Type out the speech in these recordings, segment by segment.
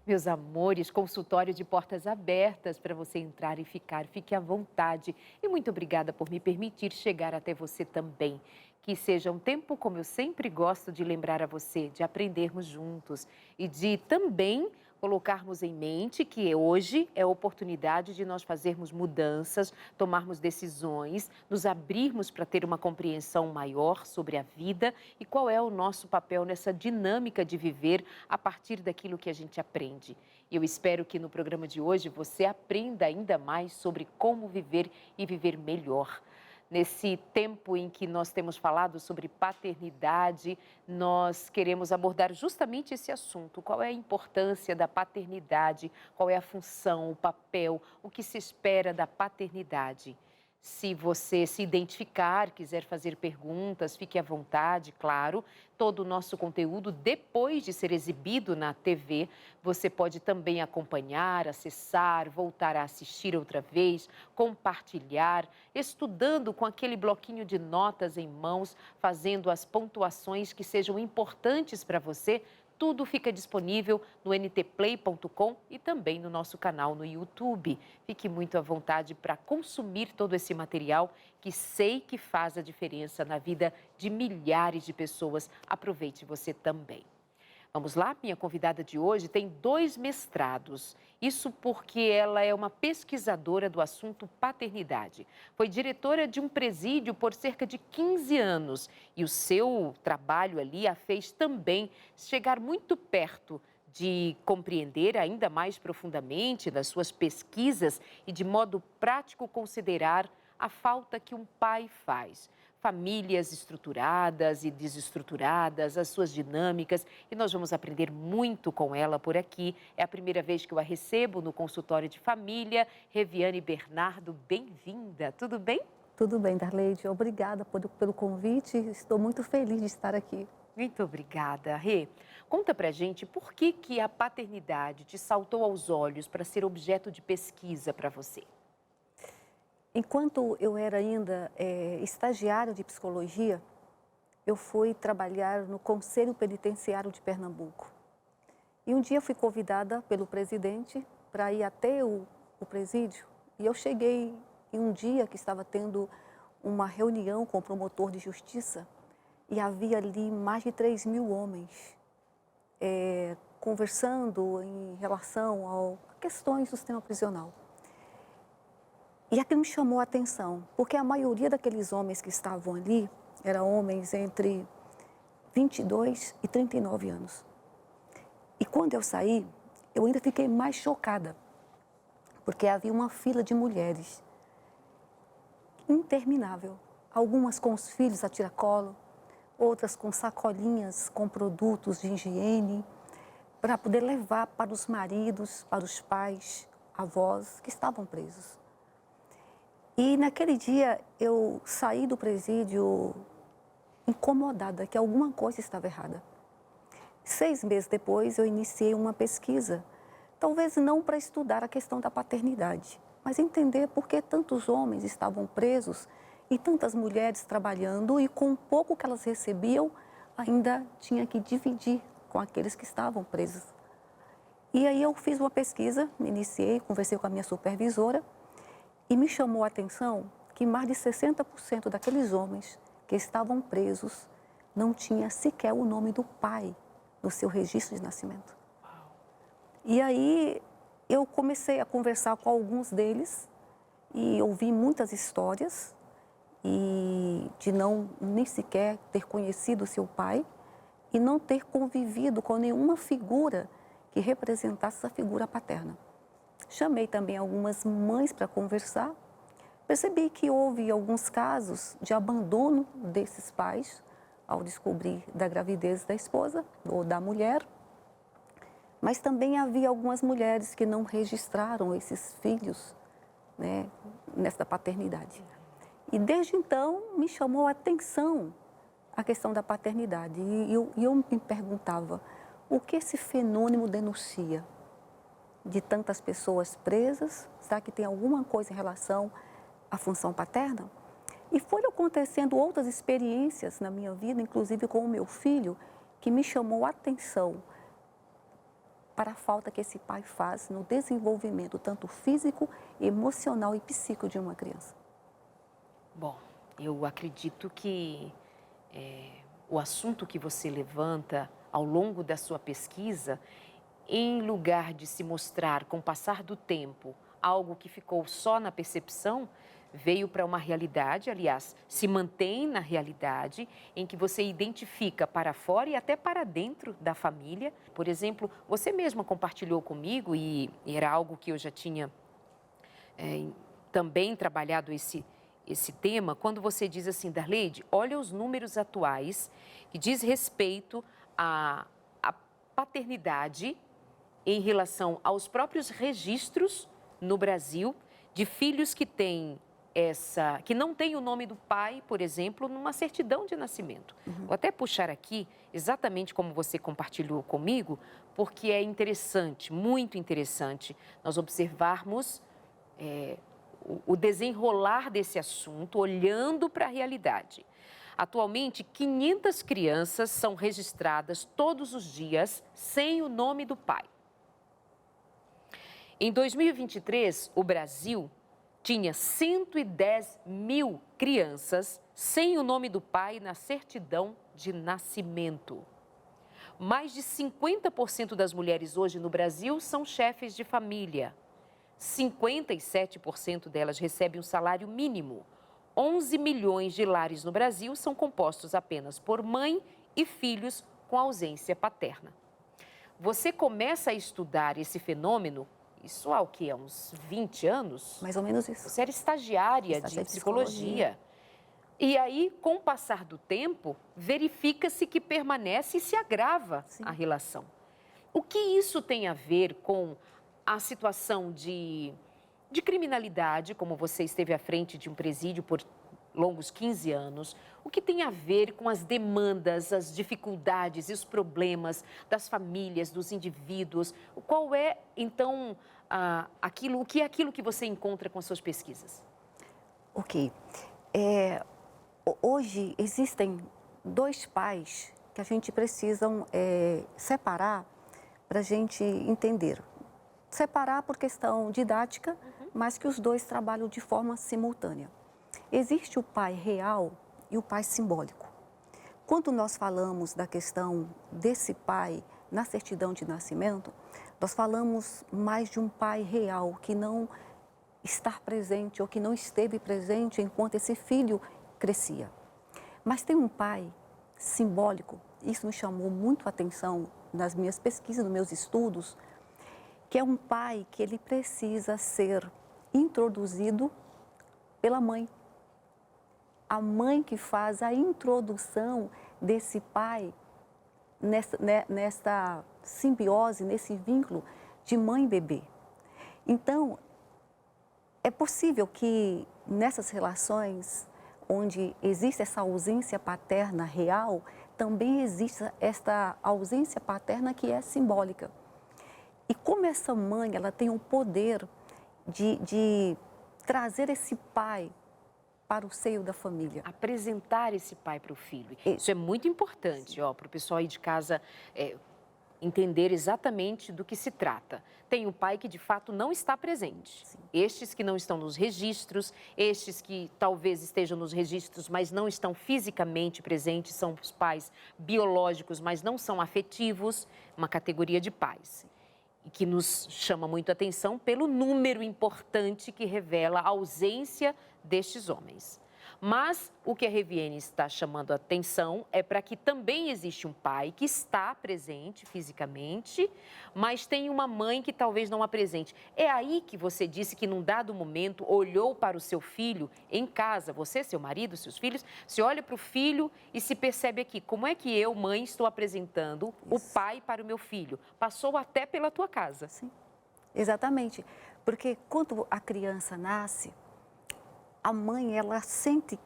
Meus amores, consultório de portas abertas para você entrar e ficar. Fique à vontade. E muito obrigada por me permitir chegar até você também. Que seja um tempo, como eu sempre gosto de lembrar a você, de aprendermos juntos e de também colocarmos em mente que hoje é a oportunidade de nós fazermos mudanças, tomarmos decisões, nos abrirmos para ter uma compreensão maior sobre a vida e qual é o nosso papel nessa dinâmica de viver a partir daquilo que a gente aprende. Eu espero que no programa de hoje você aprenda ainda mais sobre como viver e viver melhor. Nesse tempo em que nós temos falado sobre paternidade, nós queremos abordar justamente esse assunto. Qual é a importância da paternidade? Qual é a função, o papel, o que se espera da paternidade? Se você se identificar, quiser fazer perguntas, fique à vontade, claro. Todo o nosso conteúdo, depois de ser exibido na TV, você pode também acompanhar, acessar, voltar a assistir outra vez, compartilhar, estudando com aquele bloquinho de notas em mãos, fazendo as pontuações que sejam importantes para você. Tudo fica disponível no ntplay.com e também no nosso canal no YouTube. Fique muito à vontade para consumir todo esse material que sei que faz a diferença na vida de milhares de pessoas. Aproveite você também. Vamos lá? Minha convidada de hoje tem 2 mestrados. Isso porque ela é uma pesquisadora do assunto paternidade. Foi diretora de um presídio por cerca de 15 anos e o seu trabalho ali a fez também chegar muito perto de compreender ainda mais profundamente nas suas pesquisas e de modo prático considerar a falta que um pai faz. Famílias estruturadas e desestruturadas, as suas dinâmicas, e nós vamos aprender muito com ela por aqui. É a primeira vez que eu a recebo no consultório de família. Reviane Bernardo, bem-vinda. Tudo bem? Tudo bem, Darleide. Obrigada pelo convite. Estou muito feliz de estar aqui. Muito obrigada, Rê. Conta pra gente por que a paternidade te saltou aos olhos para ser objeto de pesquisa para você. Enquanto eu era ainda estagiária de psicologia, eu fui trabalhar no Conselho Penitenciário de Pernambuco. E um dia fui convidada pelo presidente para ir até o presídio. E eu cheguei em um dia que estava tendo uma reunião com o promotor de justiça e havia ali mais de 3.000 homens conversando em relação a questões do sistema prisional. E aquilo me chamou a atenção, porque a maioria daqueles homens que estavam ali eram homens entre 22 e 39 anos. E quando eu saí, eu ainda fiquei mais chocada, porque havia uma fila de mulheres interminável. Algumas com os filhos a tiracolo, outras com sacolinhas com produtos de higiene, para poder levar para os maridos, para os pais, avós que estavam presos. E naquele dia eu saí do presídio incomodada, que alguma coisa estava errada. 6 meses depois eu iniciei uma pesquisa, talvez não para estudar a questão da paternidade, mas entender por que tantos homens estavam presos e tantas mulheres trabalhando e com o pouco que elas recebiam ainda tinha que dividir com aqueles que estavam presos. E aí eu fiz uma pesquisa, me iniciei, conversei com a minha supervisora, e me chamou a atenção que mais de 60% daqueles homens que estavam presos não tinha sequer o nome do pai no seu registro de nascimento. E aí eu comecei a conversar com alguns deles e ouvi muitas histórias e de não nem sequer ter conhecido o seu pai e não ter convivido com nenhuma figura que representasse essa figura paterna. Chamei também algumas mães para conversar. Percebi que houve alguns casos de abandono desses pais ao descobrir da gravidez da esposa ou da mulher. Mas também havia algumas mulheres que não registraram esses filhos, né, nessa paternidade. E desde então me chamou a atenção a questão da paternidade. E eu me perguntava, o que esse fenômeno denuncia? De tantas pessoas presas, será que tem alguma coisa em relação à função paterna? E foram acontecendo outras experiências na minha vida, inclusive com o meu filho, que me chamou a atenção para a falta que esse pai faz no desenvolvimento tanto físico, emocional e psíquico de uma criança. Bom, eu acredito que o assunto que você levanta ao longo da sua pesquisa, em lugar de se mostrar com o passar do tempo algo que ficou só na percepção, veio para uma realidade, aliás, se mantém na realidade, em que você identifica para fora e até para dentro da família. Por exemplo, você mesma compartilhou comigo, e era algo que eu já tinha também trabalhado esse tema, quando você diz assim, Darleide, olha os números atuais que diz respeito à paternidade em relação aos próprios registros no Brasil de filhos que que não têm o nome do pai, por exemplo, numa certidão de nascimento. Vou até puxar aqui exatamente como você compartilhou comigo, porque é interessante, muito interessante, nós observarmos o desenrolar desse assunto, olhando para a realidade. Atualmente, 500 crianças são registradas todos os dias sem o nome do pai. Em 2023, o Brasil tinha 110 mil crianças sem o nome do pai na certidão de nascimento. Mais de 50% das mulheres hoje no Brasil são chefes de família. 57% delas recebem um salário mínimo. 11 milhões de lares no Brasil são compostos apenas por mãe e filhos com ausência paterna. Você começa a estudar esse fenômeno, isso há o quê? Há uns 20 anos? Mais ou menos isso. Você era estagiária de psicologia. E aí, com o passar do tempo, verifica-se que permanece e se agrava a relação. O que isso tem a ver com a situação de criminalidade, como você esteve à frente de um presídio por longos 15 anos, o que tem a ver com as demandas, as dificuldades e os problemas das famílias, dos indivíduos? Qual é, então, o que é aquilo que você encontra com as suas pesquisas? Ok. Hoje existem dois pais que a gente precisa separar para a gente entender. Separar por questão didática, mas que os dois trabalham de forma simultânea. Existe o pai real e o pai simbólico. Quando nós falamos da questão desse pai na certidão de nascimento, nós falamos mais de um pai real que não está presente ou que não esteve presente enquanto esse filho crescia. Mas tem um pai simbólico, isso me chamou muito a atenção nas minhas pesquisas, nos meus estudos, que é um pai que ele precisa ser introduzido pela mãe. A mãe que faz a introdução desse pai nesta simbiose, nesse vínculo de mãe e bebê. Então, é possível que nessas relações onde existe essa ausência paterna real, também exista esta ausência paterna que é simbólica. E como essa mãe ela tem o poder de trazer esse pai para o seio da família. Apresentar esse pai para o filho. Isso é muito importante, para o pessoal aí de casa entender exatamente do que se trata. Tem um pai que de fato não está presente. Sim. Estes que não estão nos registros, estes que talvez estejam nos registros, mas não estão fisicamente presentes, são os pais biológicos, mas não são afetivos, uma categoria de pais. E que nos chama muito a atenção pelo número importante que revela a ausência destes homens. Mas o que a Revienne está chamando a atenção é para que também existe um pai que está presente fisicamente, mas tem uma mãe que talvez não apresente. É aí que você disse que num dado momento olhou para o seu filho em casa, você, seu marido, seus filhos, você olha para o filho e se percebe aqui, como é que eu, mãe, estou apresentando o pai para o meu filho? Passou até pela tua casa. Sim, exatamente. Porque quando a criança nasce, a mãe, ela sente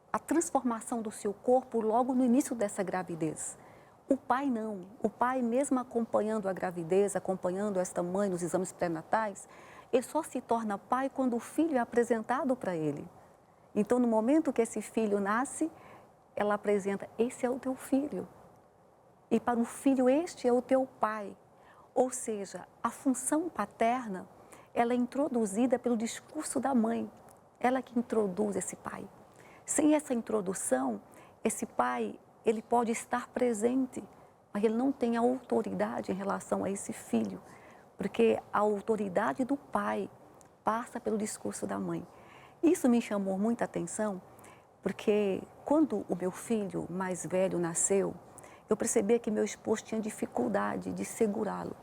a transformação do seu corpo logo no início dessa gravidez. O pai não. O pai, mesmo acompanhando a gravidez, acompanhando esta mãe nos exames pré-natais, ele só se torna pai quando o filho é apresentado para ele. Então, no momento que esse filho nasce, ela apresenta, esse é o teu filho. E para o filho, este é o teu pai. Ou seja, a função paterna, ela é introduzida pelo discurso da mãe. Ela que introduz esse pai. Sem essa introdução, esse pai, ele pode estar presente, mas ele não tem a autoridade em relação a esse filho, porque a autoridade do pai passa pelo discurso da mãe. Isso me chamou muita atenção, porque quando o meu filho mais velho nasceu, eu percebia que meu esposo tinha dificuldade de segurá-lo.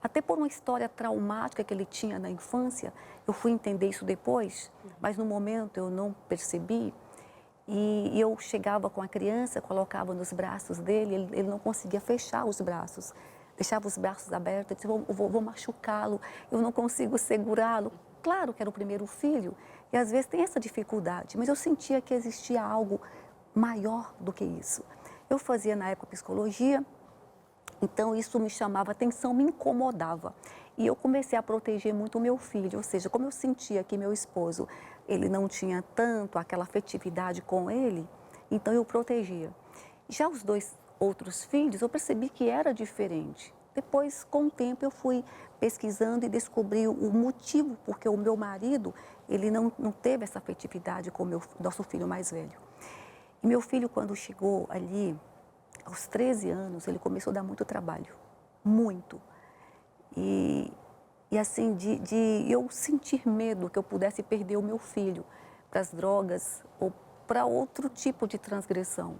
Até por uma história traumática que ele tinha na infância, eu fui entender isso depois, mas no momento eu não percebi. E eu chegava com a criança, colocava nos braços dele, ele não conseguia fechar os braços, deixava os braços abertos, eu disse, vou machucá-lo, eu não consigo segurá-lo. Claro que era o primeiro filho, e às vezes tem essa dificuldade, mas eu sentia que existia algo maior do que isso. Eu fazia na época psicologia, então isso me chamava atenção, me incomodava. E eu comecei a proteger muito o meu filho, ou seja, como eu sentia que meu esposo, ele não tinha tanto aquela afetividade com ele, então eu protegia. Já os dois outros filhos, eu percebi que era diferente. Depois, com o tempo, eu fui pesquisando e descobri o motivo porque o meu marido, ele não teve essa afetividade com o nosso filho mais velho. E meu filho, quando chegou ali, aos 13 anos, ele começou a dar muito trabalho, muito. E assim, de eu sentir medo que eu pudesse perder o meu filho para as drogas ou para outro tipo de transgressão.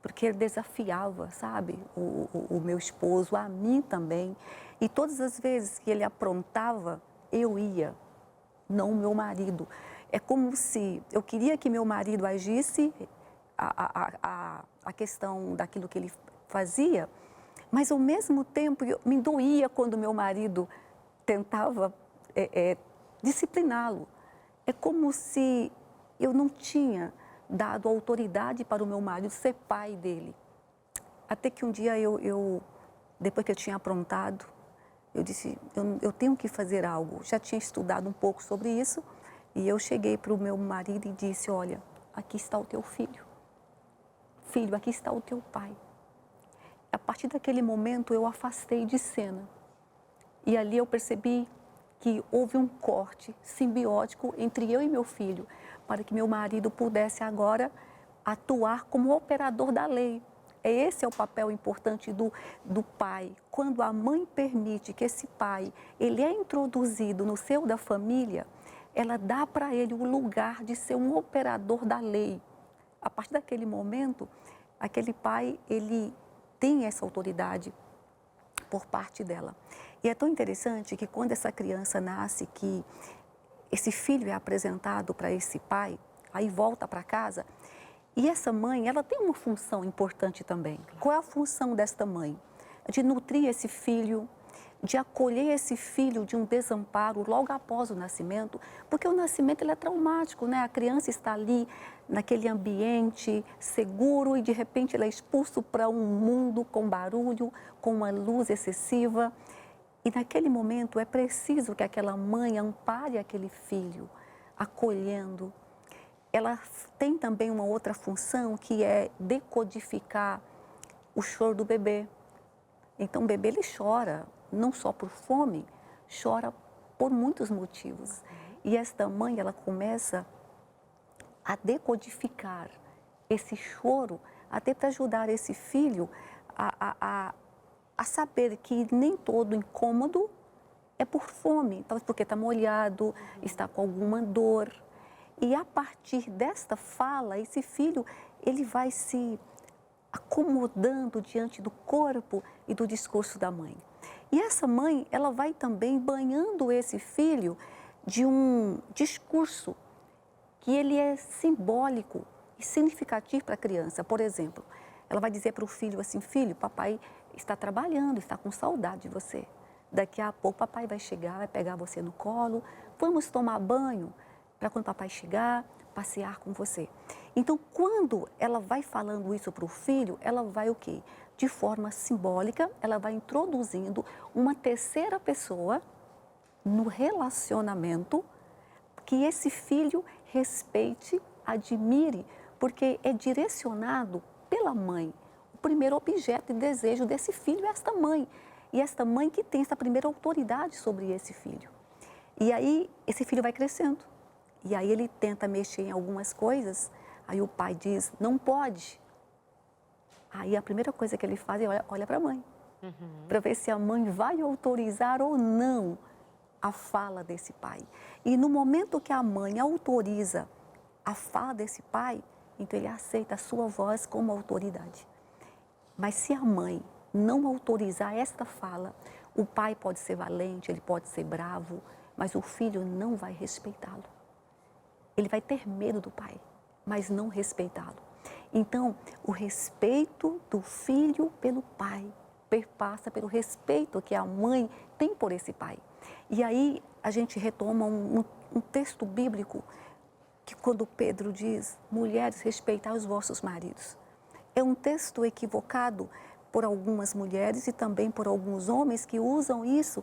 Porque ele desafiava, sabe, o meu esposo, a mim também. E todas as vezes que ele aprontava, eu ia, não o meu marido. É como se eu queria que meu marido agisse a questão daquilo que ele fazia, mas ao mesmo tempo me doía quando meu marido tentava discipliná-lo. É como se eu não tinha dado autoridade para o meu marido ser pai dele. Até que um dia depois que eu tinha aprontado, eu disse, eu tenho que fazer algo. Já tinha estudado um pouco sobre isso e eu cheguei para o meu marido e disse, olha, aqui está o teu filho. Filho, aqui está o teu pai. A partir daquele momento eu afastei de cena. E ali eu percebi que houve um corte simbiótico entre eu e meu filho, para que meu marido pudesse agora atuar como operador da lei. Esse é o papel importante do pai. Quando a mãe permite que esse pai, ele é introduzido no seio da família, ela dá para ele o lugar de ser um operador da lei. A partir daquele momento, aquele pai, ele tem essa autoridade por parte dela. E é tão interessante que quando essa criança nasce, que esse filho é apresentado para esse pai, aí volta para casa, e essa mãe, ela tem uma função importante também. Qual é a função desta mãe? De nutrir esse filho, de acolher esse filho de um desamparo logo após o nascimento, porque o nascimento ele é traumático, né? A criança está ali naquele ambiente seguro e de repente ele é expulso para um mundo com barulho, com uma luz excessiva. E naquele momento é preciso que aquela mãe ampare aquele filho, acolhendo. Ela tem também uma outra função que é decodificar o choro do bebê. Então o bebê ele chora, não só por fome, chora por muitos motivos. E esta mãe, ela começa a decodificar esse choro, até para ajudar esse filho a saber que nem todo incômodo é por fome, talvez porque está molhado, está com alguma dor. E a partir desta fala, esse filho, ele vai se acomodando diante do corpo e do discurso da mãe. E essa mãe, ela vai também banhando esse filho de um discurso que ele é simbólico e significativo para a criança. Por exemplo, ela vai dizer para o filho assim, filho, papai está trabalhando, está com saudade de você. Daqui a pouco papai vai chegar, vai pegar você no colo, vamos tomar banho para quando papai chegar, passear com você. Então, quando ela vai falando isso para o filho, ela vai o quê? De forma simbólica, ela vai introduzindo uma terceira pessoa no relacionamento que esse filho respeite, admire, porque é direcionado pela mãe. O primeiro objeto de desejo desse filho é esta mãe. e esta mãe que tem essa primeira autoridade sobre esse filho. E aí esse filho vai crescendo. E aí ele tenta mexer em algumas coisas, aí o pai diz, não pode. Aí a primeira coisa que ele faz é olha para a mãe, para ver se a mãe vai autorizar ou não a fala desse pai. E no momento que a mãe autoriza a fala desse pai, então ele aceita a sua voz como autoridade. Mas se a mãe não autorizar esta fala, o pai pode ser valente, ele pode ser bravo, mas o filho não vai respeitá-lo. Ele vai ter medo do pai, mas não respeitá-lo. Então, o respeito do filho pelo pai perpassa pelo respeito que a mãe tem por esse pai. E aí a gente retoma um texto bíblico que quando Pedro diz, mulheres, respeitai os vossos maridos. É um texto equivocado por algumas mulheres e também por alguns homens que usam isso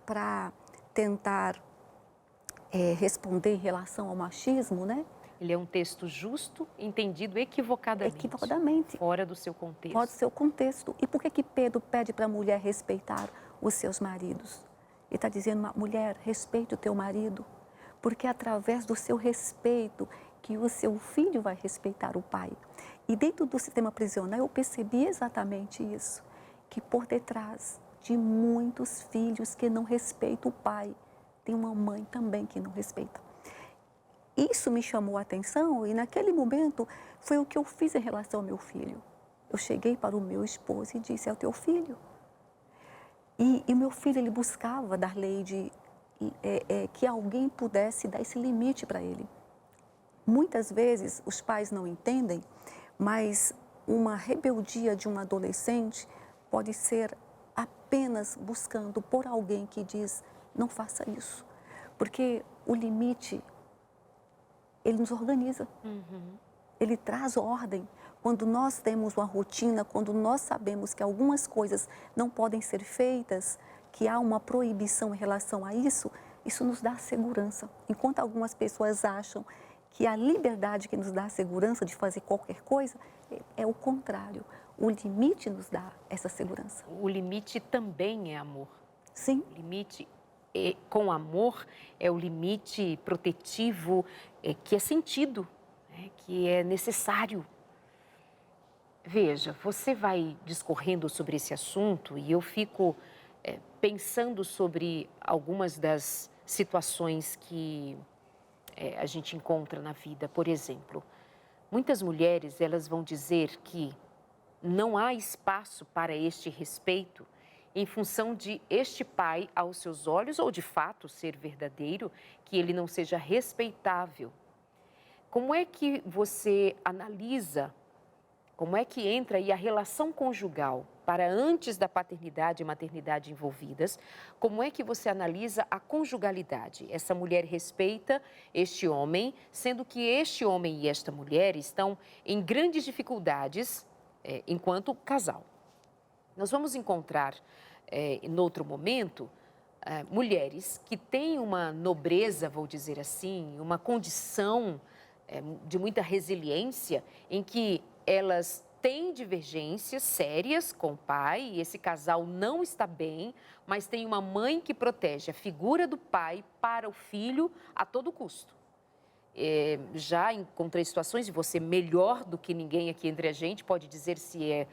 para tentar responder em relação ao machismo, né? Ele é um texto justo, entendido equivocadamente. Equivocadamente. Fora do seu contexto. Fora do seu contexto. E por que Pedro pede para a mulher respeitar os seus maridos? Ele está dizendo, mulher, respeite o teu marido, porque é através do seu respeito que o seu filho vai respeitar o pai. E dentro do sistema prisional eu percebi exatamente isso, que por detrás de muitos filhos que não respeitam o pai, tem uma mãe também que não respeita. Isso me chamou a atenção e naquele momento foi o que eu fiz em relação ao meu filho. Eu cheguei para o meu esposo e disse, é o teu filho. E o meu filho, ele buscava dar lei de que alguém pudesse dar esse limite para ele. Muitas vezes os pais não entendem, mas uma rebeldia de um adolescente pode ser apenas buscando por alguém que diz, não faça isso. Porque o limite, ele nos organiza. Ele traz ordem. Quando nós temos uma rotina, quando nós sabemos que algumas coisas não podem ser feitas, que há uma proibição em relação a isso, isso nos dá segurança. Enquanto algumas pessoas acham que a liberdade que nos dá a segurança de fazer qualquer coisa, é o contrário. O limite nos dá essa segurança. O limite também é amor. Sim. O limite com amor é o limite protetivo que é sentido, que é necessário. Veja, você vai discorrendo sobre esse assunto e eu fico pensando sobre algumas das situações que a gente encontra na vida. Por exemplo, muitas mulheres elas vão dizer que não há espaço para este respeito em função de este pai, aos seus olhos, ou de fato ser verdadeiro, que ele não seja respeitável. Como é que você analisa, como é que entra aí a relação conjugal para antes da paternidade e maternidade envolvidas? Como é que você analisa a conjugalidade? Essa mulher respeita este homem, sendo que este homem e esta mulher estão em grandes dificuldades enquanto casal. Nós vamos encontrar, em outro momento, mulheres que têm uma nobreza, vou dizer assim, uma condição de muita resiliência, em que elas têm divergências sérias com o pai e esse casal não está bem, mas tem uma mãe que protege a figura do pai para o filho a todo custo. Já encontrei situações, e você melhor do que ninguém aqui entre a gente pode dizer se é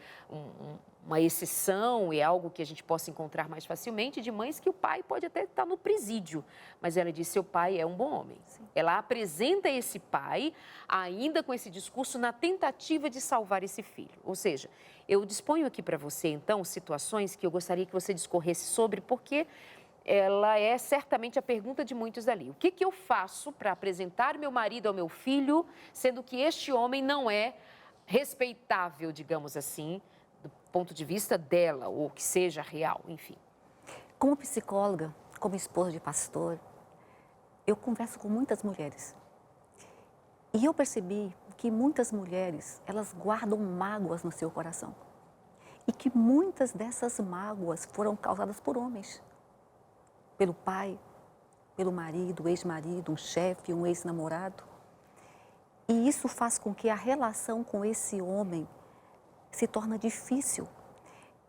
uma exceção, é algo que a gente possa encontrar mais facilmente, de mães que o pai pode até estar no presídio, mas ela diz, seu pai é um bom homem. Sim. Ela apresenta esse pai ainda com esse discurso na tentativa de salvar esse filho. Ou seja, eu disponho aqui para você, então, situações que eu gostaria que você discorresse sobre, porque ela é certamente a pergunta de muitos ali. O que eu faço para apresentar meu marido ao meu filho, sendo que este homem não é respeitável, digamos assim, do ponto de vista dela, ou que seja real, enfim. Como psicóloga, como esposa de pastor, eu converso com muitas mulheres. E eu percebi que muitas mulheres, elas guardam mágoas no seu coração. E que muitas dessas mágoas foram causadas por homens. Pelo pai, pelo marido, ex-marido, um chefe, um ex-namorado. E isso faz com que a relação com esse homem se torne difícil.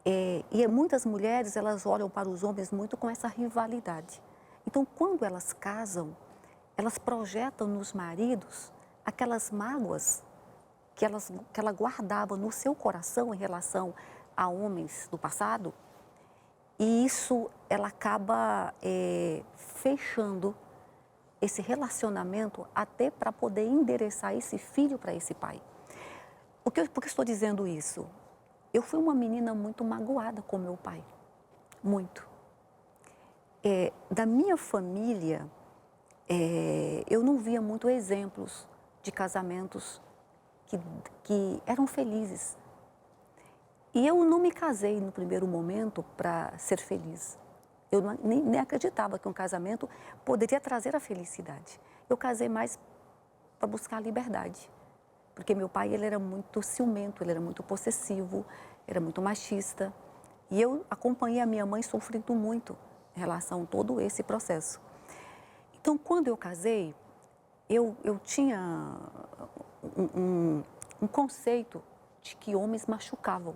E muitas mulheres, elas olham para os homens muito com essa rivalidade. Então, quando elas casam, elas projetam nos maridos aquelas mágoas que ela guardava no seu coração em relação a homens do passado, e isso ela acaba fechando esse relacionamento até para poder endereçar esse filho para esse pai. Por que estou dizendo isso? Eu fui uma menina muito magoada com meu pai, muito. Da minha família, eu não via muito exemplos de casamentos que eram felizes. E eu não me casei no primeiro momento para ser feliz. Eu nem acreditava que um casamento poderia trazer a felicidade. Eu casei mais para buscar a liberdade. Porque meu pai, ele era muito ciumento, ele era muito possessivo, era muito machista. E eu acompanhei a minha mãe sofrendo muito em relação a todo esse processo. Então, quando eu casei, eu tinha um conceito de que homens machucavam.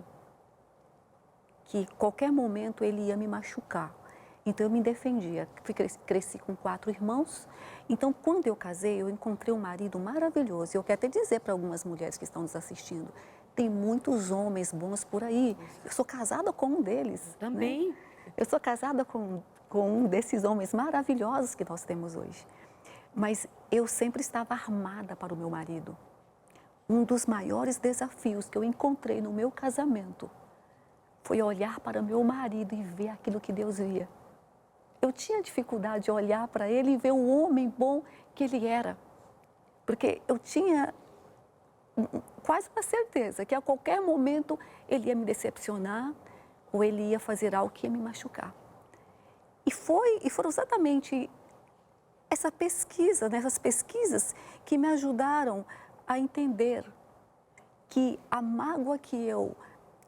Que qualquer momento ele ia me machucar. Então, eu me defendia. Cresci com 4 irmãos. Então, quando eu casei, eu encontrei um marido maravilhoso. Eu quero até dizer para algumas mulheres que estão nos assistindo, tem muitos homens bons por aí. Eu sou casada com um deles. Também. Né? Eu sou casada com um desses homens maravilhosos que nós temos hoje. Mas eu sempre estava armada para o meu marido. Um dos maiores desafios que eu encontrei no meu casamento foi olhar para meu marido e ver aquilo que Deus via. Eu tinha dificuldade de olhar para ele e ver o homem bom que ele era. Porque eu tinha quase uma certeza que a qualquer momento ele ia me decepcionar ou ele ia fazer algo que ia me machucar. E foram exatamente essas pesquisas que me ajudaram a entender que a mágoa que eu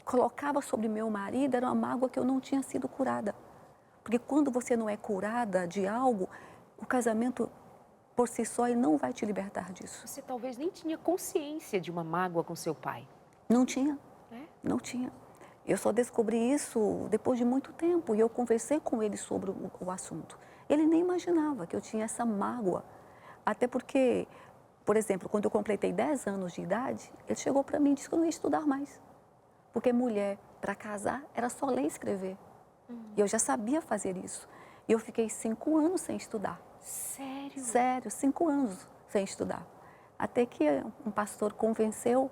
colocava sobre meu marido era uma mágoa que eu não tinha sido curada. Porque quando você não é curada de algo, o casamento por si só ele não vai te libertar disso. Você talvez nem tinha consciência de uma mágoa com seu pai. Não tinha, não tinha. Eu só descobri isso depois de muito tempo e eu conversei com ele sobre o assunto. Ele nem imaginava que eu tinha essa mágoa. Até porque, por exemplo, quando eu completei 10 anos de idade, ele chegou para mim e disse que eu não ia estudar mais. Porque mulher, para casar, era só ler e escrever. E eu já sabia fazer isso. E eu fiquei 5 anos sem estudar. Sério? Sério, 5 anos sem estudar. Até que um pastor convenceu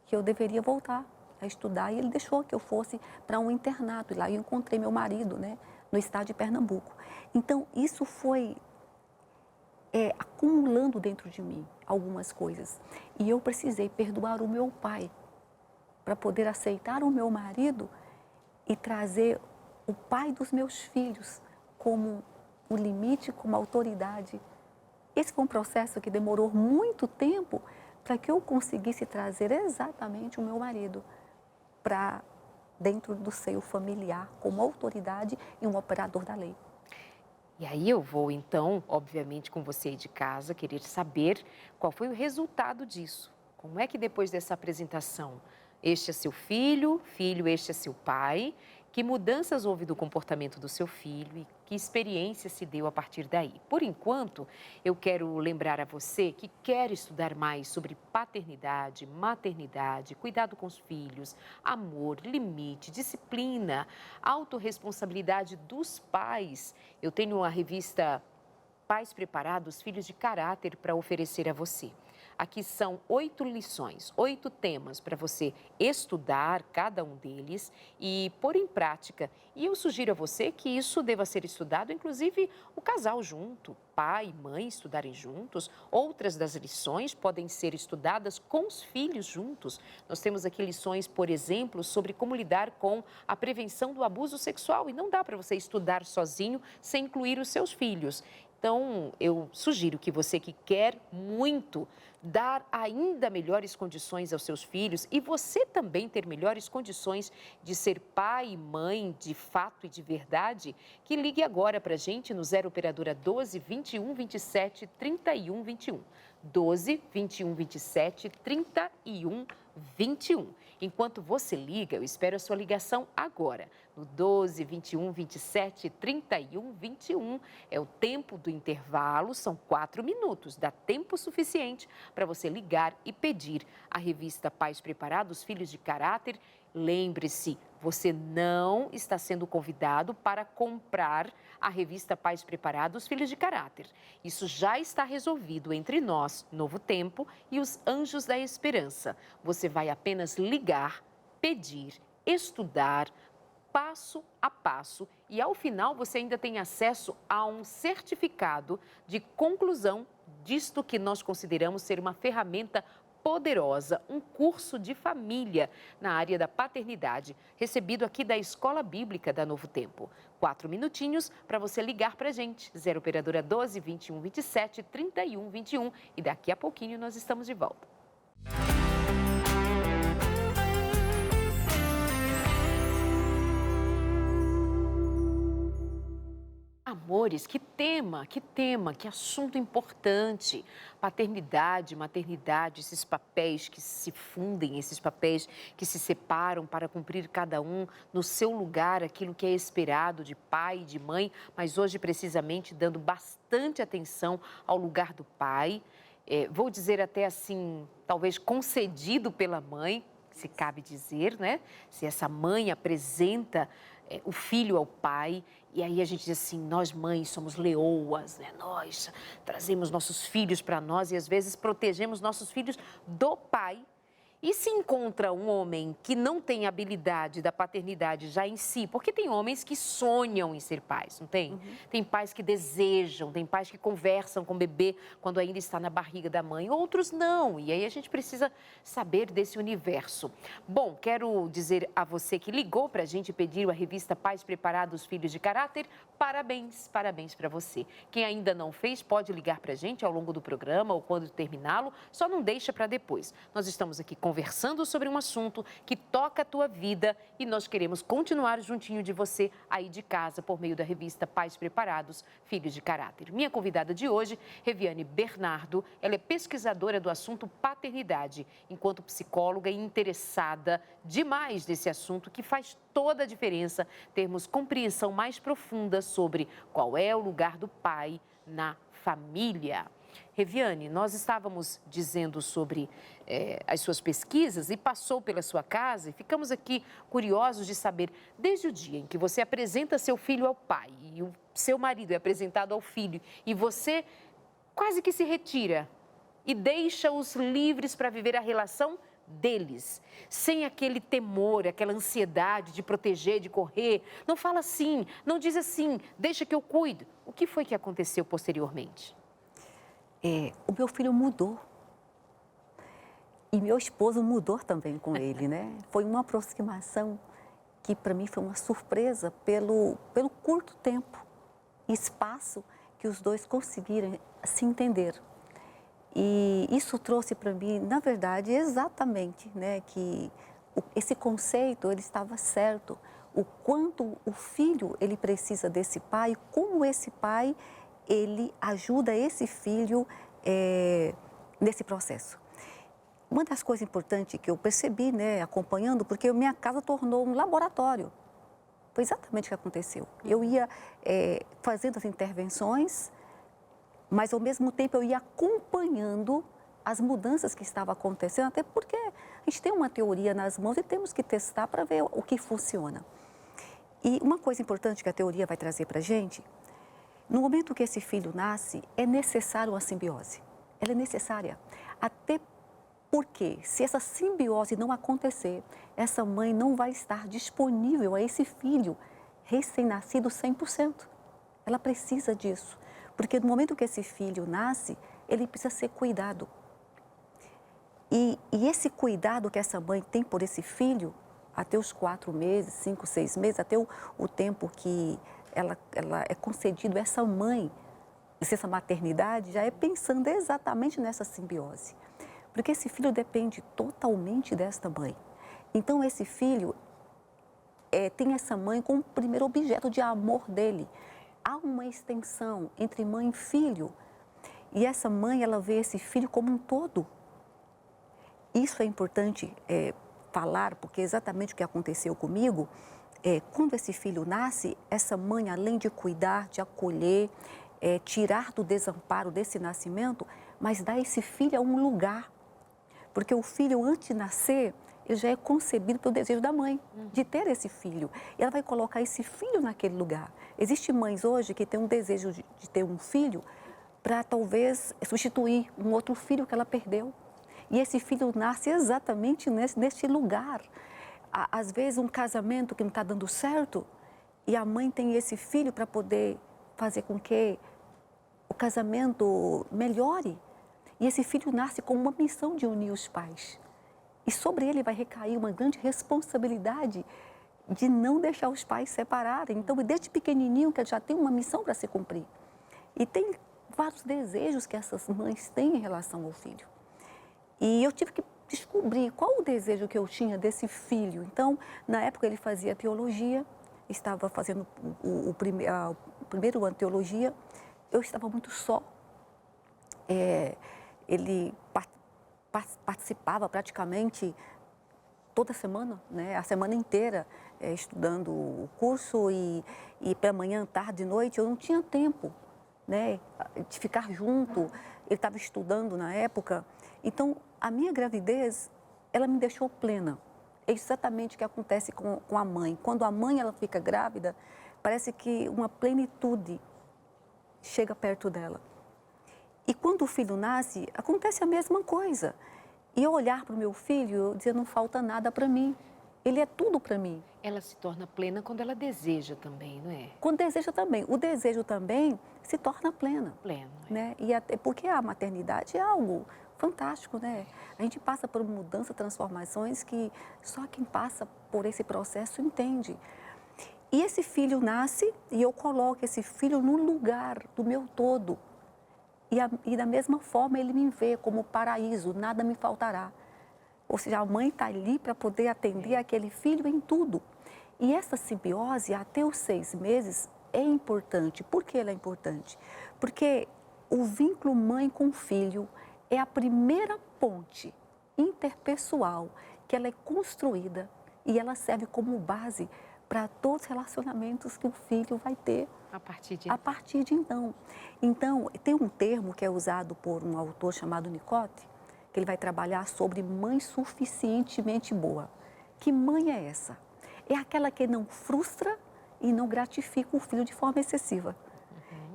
que eu deveria voltar a estudar e ele deixou que eu fosse para um internato. E lá eu encontrei meu marido, né, no estado de Pernambuco. Então, isso foi acumulando dentro de mim algumas coisas. E eu precisei perdoar o meu pai para poder aceitar o meu marido e trazer o pai dos meus filhos como o limite, como autoridade. Esse foi um processo que demorou muito tempo para que eu conseguisse trazer exatamente o meu marido para dentro do seio familiar, como autoridade e um operador da lei. E aí eu vou, então, obviamente, com você aí de casa, querer saber qual foi o resultado disso. Como é que depois dessa apresentação, este é seu filho, este é seu pai, que mudanças houve do comportamento do seu filho e que experiência se deu a partir daí? Por enquanto, eu quero lembrar a você que quer estudar mais sobre paternidade, maternidade, cuidado com os filhos, amor, limite, disciplina, autorresponsabilidade dos pais. Eu tenho a revista Pais Preparados, Filhos de Caráter para oferecer a você. Aqui são 8 lições, 8 temas para você estudar cada um deles e pôr em prática. E eu sugiro a você que isso deva ser estudado, inclusive o casal junto, pai e mãe estudarem juntos. Outras das lições podem ser estudadas com os filhos juntos. Nós temos aqui lições, por exemplo, sobre como lidar com a prevenção do abuso sexual. E não dá para você estudar sozinho sem incluir os seus filhos. Então, eu sugiro que você que quer muito dar ainda melhores condições aos seus filhos e você também ter melhores condições de ser pai e mãe de fato e de verdade, que ligue agora para a gente no 0 Operadora 12 21 27 31 21. 12 21 27 31 21. Enquanto você liga, eu espero a sua ligação agora, no 12 21 27 31 21. É o tempo do intervalo, são 4 minutos, dá tempo suficiente para você ligar e pedir a revista Pais Preparados, Filhos de Caráter. Lembre-se, você não está sendo convidado para comprar a revista Pais Preparados, Filhos de Caráter. Isso já está resolvido entre nós, Novo Tempo, e os Anjos da Esperança. Você vai apenas ligar, pedir, estudar, passo a passo, e ao final você ainda tem acesso a um certificado de conclusão disto que nós consideramos ser uma ferramenta poderosa, um curso de família na área da paternidade, recebido aqui da Escola Bíblica da Novo Tempo. 4 minutinhos para você ligar para a gente, 0 operadora 12 21 27 31 21, e daqui a pouquinho nós estamos de volta. Amores, que tema, que assunto importante. Paternidade, maternidade, esses papéis que se fundem, esses papéis que se separam para cumprir cada um no seu lugar, aquilo que é esperado de pai e de mãe, mas hoje precisamente dando bastante atenção ao lugar do pai. Vou dizer até assim, talvez concedido pela mãe, se cabe dizer, né? Se essa mãe apresenta o filho ao pai, e aí a gente diz assim, nós mães somos leoas, né? Nós trazemos nossos filhos para nós e às vezes protegemos nossos filhos do pai. E se encontra um homem que não tem habilidade da paternidade já em si, porque tem homens que sonham em ser pais, não tem? Tem pais que desejam, tem pais que conversam com o bebê quando ainda está na barriga da mãe, outros não. E aí a gente precisa saber desse universo. Bom, quero dizer a você que ligou para a gente e pediu a revista Pais Preparados, Filhos de Caráter, parabéns, parabéns para você. Quem ainda não fez, pode ligar para a gente ao longo do programa ou quando terminá-lo, só não deixa para depois. Nós estamos aqui conversando sobre um assunto que toca a tua vida e nós queremos continuar juntinho de você aí de casa por meio da revista Pais Preparados, Filhos de Caráter. Minha convidada de hoje, Reviane Bernardo, ela é pesquisadora do assunto paternidade, enquanto psicóloga e interessada demais nesse assunto que faz toda a diferença termos compreensão mais profunda sobre qual é o lugar do pai na família. Reviane, nós estávamos dizendo sobre as suas pesquisas e passou pela sua casa e ficamos aqui curiosos de saber, desde o dia em que você apresenta seu filho ao pai e o seu marido é apresentado ao filho e você quase que se retira e deixa-os livres para viver a relação deles, sem aquele temor, aquela ansiedade de proteger, de correr. Não fala assim, não diz assim, deixa que eu cuido. O que foi que aconteceu posteriormente? O meu filho mudou. E meu esposo mudou também com ele, né? Foi uma aproximação que para mim foi uma surpresa pelo curto tempo e espaço que os dois conseguiram se entender. E isso trouxe para mim, na verdade, exatamente, né, que esse conceito ele estava certo, o quanto o filho ele precisa desse pai, como esse pai ele ajuda esse filho nesse processo. Uma das coisas importantes que eu percebi, né, acompanhando, porque minha casa tornou um laboratório. Foi exatamente o que aconteceu. Eu ia fazendo as intervenções, mas ao mesmo tempo eu ia acompanhando as mudanças que estavam acontecendo, até porque a gente tem uma teoria nas mãos e temos que testar para ver o que funciona. E uma coisa importante que a teoria vai trazer para a gente, no momento que esse filho nasce, é necessário uma simbiose. Ela é necessária. Até porque, se essa simbiose não acontecer, essa mãe não vai estar disponível a esse filho recém-nascido 100%. Ela precisa disso. Porque no momento que esse filho nasce, ele precisa ser cuidado. E esse cuidado que essa mãe tem por esse filho, até os 4 meses, 5, 6 meses, até o tempo que ela é concedido a essa mãe, licença maternidade, já é pensando exatamente nessa simbiose. Porque esse filho depende totalmente desta mãe. Então, esse filho tem essa mãe como primeiro objeto de amor dele. Há uma extensão entre mãe e filho. E essa mãe, ela vê esse filho como um todo. Isso é importante falar, porque é exatamente o que aconteceu comigo, quando esse filho nasce, essa mãe, além de cuidar, de acolher, tirar do desamparo desse nascimento, mas dá esse filho a um lugar. Porque o filho, antes de nascer, ele já é concebido pelo desejo da mãe, de ter esse filho. E ela vai colocar esse filho naquele lugar. Existem mães hoje que têm um desejo de ter um filho para talvez substituir um outro filho que ela perdeu. E esse filho nasce exatamente neste lugar. Às vezes, um casamento que não está dando certo e a mãe tem esse filho para poder fazer com que o casamento melhore. E esse filho nasce com uma missão de unir os pais. E sobre ele vai recair uma grande responsabilidade de não deixar os pais separarem. Então, desde pequenininho, que ele já tem uma missão para se cumprir. E tem vários desejos que essas mães têm em relação ao filho. E eu tive que descobrir qual o desejo que eu tinha desse filho. Então, na época, ele fazia teologia, estava fazendo o primeiro ano de teologia. Eu estava muito só. Ele participava praticamente toda semana, né? A semana inteira, estudando o curso e pela manhã, tarde, noite, eu não tinha tempo, né, de ficar junto. Ele estava estudando na época. Então, a minha gravidez, ela me deixou plena. É exatamente o que acontece com a mãe. Quando a mãe ela fica grávida, parece que uma plenitude chega perto dela. E quando o filho nasce, acontece a mesma coisa. E eu olhar para o meu filho, eu dizer, não falta nada para mim. Ele é tudo para mim. Ela se torna plena quando ela deseja também, não é? Quando deseja também. O desejo também se torna plena. Pleno. Né? E até porque a maternidade é algo fantástico, né? A gente passa por mudanças, transformações que só quem passa por esse processo entende. E esse filho nasce e eu coloco esse filho no lugar do meu todo. E da mesma forma ele me vê como paraíso, nada me faltará. Ou seja, a mãe está ali para poder atender aquele filho em tudo. E essa simbiose, até os 6 meses, é importante. Por que ela é importante? Porque o vínculo mãe com filho é a primeira ponte interpessoal que ela é construída e ela serve como base para todos os relacionamentos que o filho vai ter a partir de então. Então, tem um termo que é usado por um autor chamado Nicote, que ele vai trabalhar sobre mãe suficientemente boa. Que mãe é essa? É aquela que não frustra e não gratifica o filho de forma excessiva.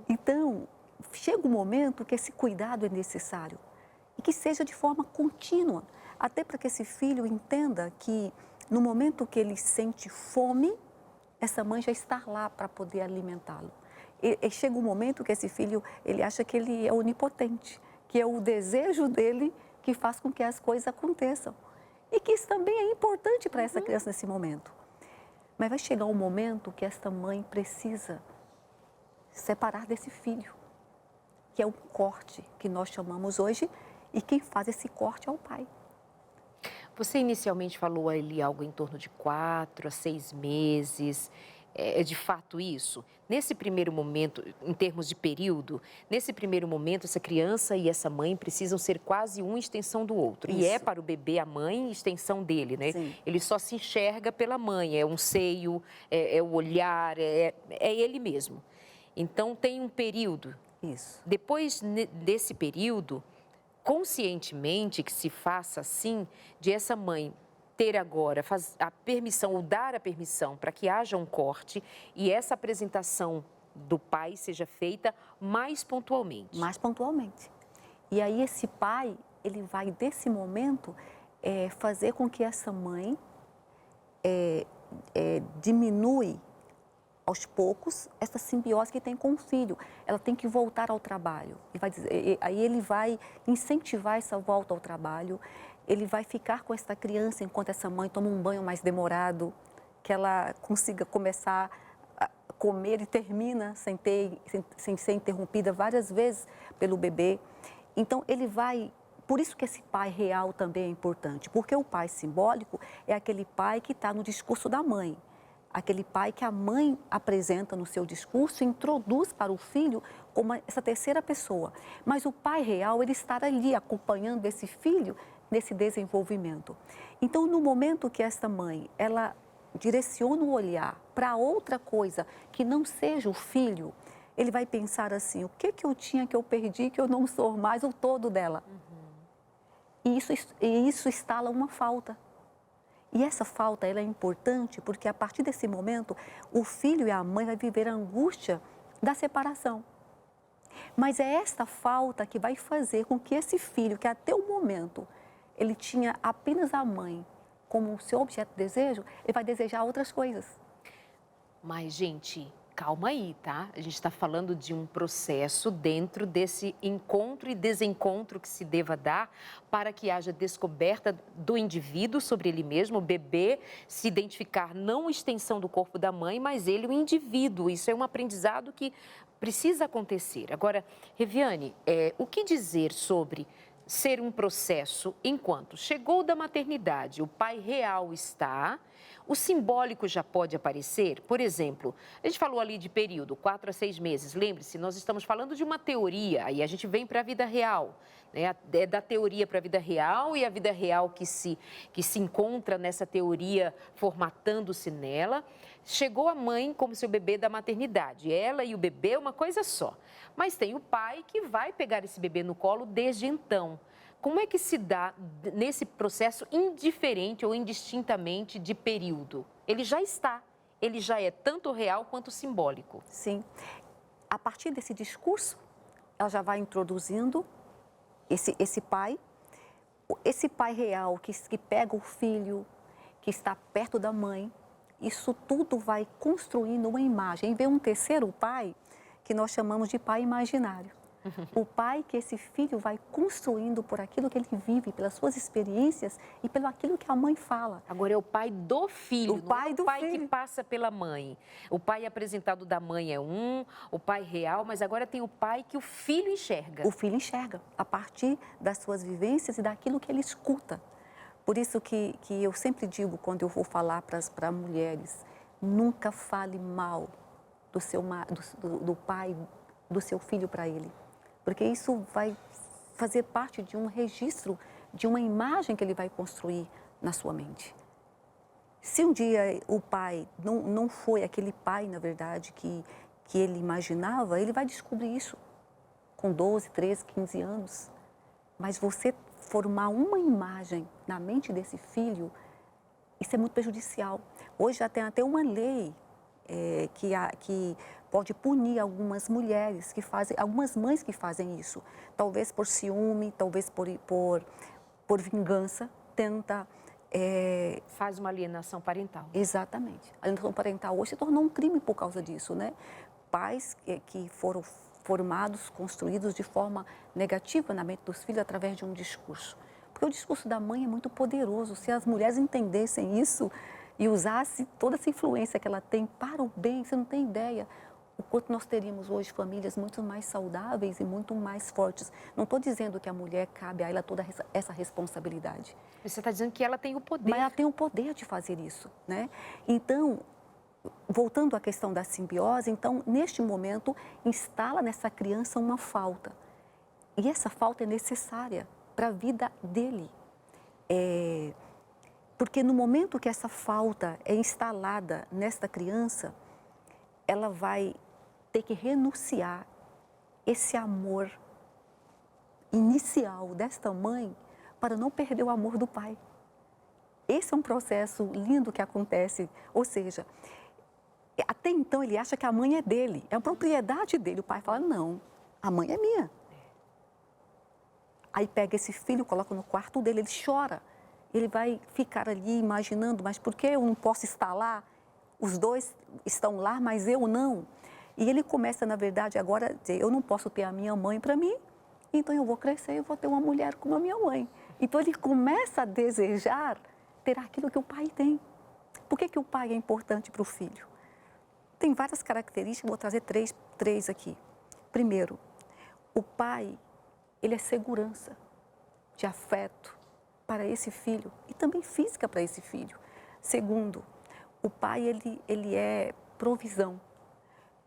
Então, chega um momento que esse cuidado é necessário e que seja de forma contínua, até para que esse filho entenda que no momento que ele sente fome, essa mãe já está lá para poder alimentá-lo. E chega um momento que esse filho, ele acha que ele é onipotente, que é o desejo dele que faz com que as coisas aconteçam. E que isso também é importante para essa criança nesse momento. Mas vai chegar um momento que esta mãe precisa separar desse filho, que é um corte que nós chamamos hoje, e quem faz esse corte é o pai. Você inicialmente falou ali algo em torno de 4 a 6 meses. É de fato isso? Nesse primeiro momento, em termos de período, nesse primeiro momento, essa criança e essa mãe precisam ser quase uma extensão do outro. Isso. E é para o bebê a mãe extensão dele, né? Sim. Ele só se enxerga pela mãe, é um seio, é o olhar, é ele mesmo. Então, tem um período. Isso. Depois desse período, conscientemente que se faça assim, de essa mãe ter agora a permissão ou dar a permissão para que haja um corte e essa apresentação do pai seja feita mais pontualmente. Mais pontualmente. E aí esse pai, ele vai desse momento fazer com que essa mãe diminui aos poucos essa simbiose que tem com o filho. Ela tem que voltar ao trabalho. Aí ele vai incentivar essa volta ao trabalho. Ele vai ficar com essa criança enquanto essa mãe toma um banho mais demorado, que ela consiga começar a comer e termina sem ser interrompida várias vezes pelo bebê. Então, ele vai... Por isso que esse pai real também é importante, porque o pai simbólico é aquele pai que está no discurso da mãe. Aquele pai que a mãe apresenta no seu discurso e introduz para o filho como essa terceira pessoa. Mas o pai real, ele está ali acompanhando esse filho nesse desenvolvimento. Então, no momento que esta mãe, ela direciona o olhar para outra coisa que não seja o filho, ele vai pensar assim, o que eu tinha que eu perdi, que eu não sou mais o todo dela. E isso instala uma falta. E essa falta, ela é importante porque a partir desse momento, o filho e a mãe vão viver a angústia da separação. Mas é esta falta que vai fazer com que esse filho, que até o momento ele tinha apenas a mãe como o seu objeto de desejo, ele vai desejar outras coisas. Mas, gente, calma aí, tá? A gente está falando de um processo dentro desse encontro e desencontro que se deva dar para que haja descoberta do indivíduo sobre ele mesmo, o bebê se identificar não a extensão do corpo da mãe, mas ele o indivíduo. Isso é um aprendizado que precisa acontecer. Agora, Reviane, o que dizer sobre ser um processo enquanto chegou da maternidade, o pai real está, o simbólico já pode aparecer? Por exemplo, a gente falou ali de período, 4 a 6 meses. Lembre-se, nós estamos falando de uma teoria, aí a gente vem para a vida real, né? É da teoria para a vida real e a vida real que se encontra nessa teoria formatando-se nela. Chegou a mãe como seu bebê da maternidade, ela e o bebê é uma coisa só. Mas tem o pai que vai pegar esse bebê no colo desde então. Como é que se dá nesse processo indiferente ou indistintamente de período? Ele já está, ele já é tanto real quanto simbólico. Sim. A partir desse discurso, ela já vai introduzindo esse pai real que pega o filho, que está perto da mãe. Isso tudo vai construindo uma imagem. E vem um terceiro pai, que nós chamamos de pai imaginário. O pai que esse filho vai construindo por aquilo que ele vive, pelas suas experiências e pelo aquilo que a mãe fala. Agora é o pai do filho, o pai do pai filho. Que passa pela mãe. O pai apresentado da mãe é o pai real, mas agora tem o pai que o filho enxerga. O filho enxerga a partir das suas vivências e daquilo que ele escuta. Por isso que eu sempre digo, quando eu vou falar para mulheres, nunca fale mal do pai, do seu filho para ele. Porque isso vai fazer parte de um registro, de uma imagem que ele vai construir na sua mente. Se um dia o pai não foi aquele pai, na verdade, que ele imaginava, ele vai descobrir isso com 12, 13, 15 anos. Mas você formar uma imagem na mente desse filho, isso é muito prejudicial. Hoje já tem até uma lei que pode punir algumas mulheres que fazem, algumas mães que fazem isso. Talvez por ciúme, talvez por vingança, tenta... Faz uma alienação parental. Exatamente. A alienação parental hoje se tornou um crime por causa disso, né? Pais que foram formados, construídos de forma negativa na mente dos filhos através de um discurso. Porque o discurso da mãe é muito poderoso. Se as mulheres entendessem isso e usassem toda essa influência que ela tem para o bem, você não tem ideia o quanto nós teríamos hoje famílias muito mais saudáveis e muito mais fortes. Não estou dizendo que a mulher cabe a ela toda essa responsabilidade. Você está dizendo que ela tem o poder. Mas ela tem o poder de fazer isso, né? Então, voltando à questão da simbiose, então, neste momento, instala nessa criança uma falta. E essa falta é necessária para a vida dele. Porque no momento que essa falta é instalada nesta criança, ela vai ter que renunciar esse amor inicial desta mãe para não perder o amor do pai. Esse é um processo lindo que acontece, ou seja, até então ele acha que a mãe é dele, é a propriedade dele. O pai fala, não, a mãe é minha. Aí pega esse filho, coloca no quarto dele, ele chora. Ele vai ficar ali imaginando, mas por que eu não posso estar lá? Os dois estão lá, mas eu não. E ele começa, na verdade, agora a dizer, eu não posso ter a minha mãe para mim, então eu vou crescer e vou ter uma mulher como a minha mãe. Então ele começa a desejar ter aquilo que o pai tem. Por que o pai é importante para o filho? Tem várias características, vou trazer três aqui. Primeiro, o pai, ele é segurança de afeto para esse filho e também física para esse filho. Segundo, o pai, ele é provisão.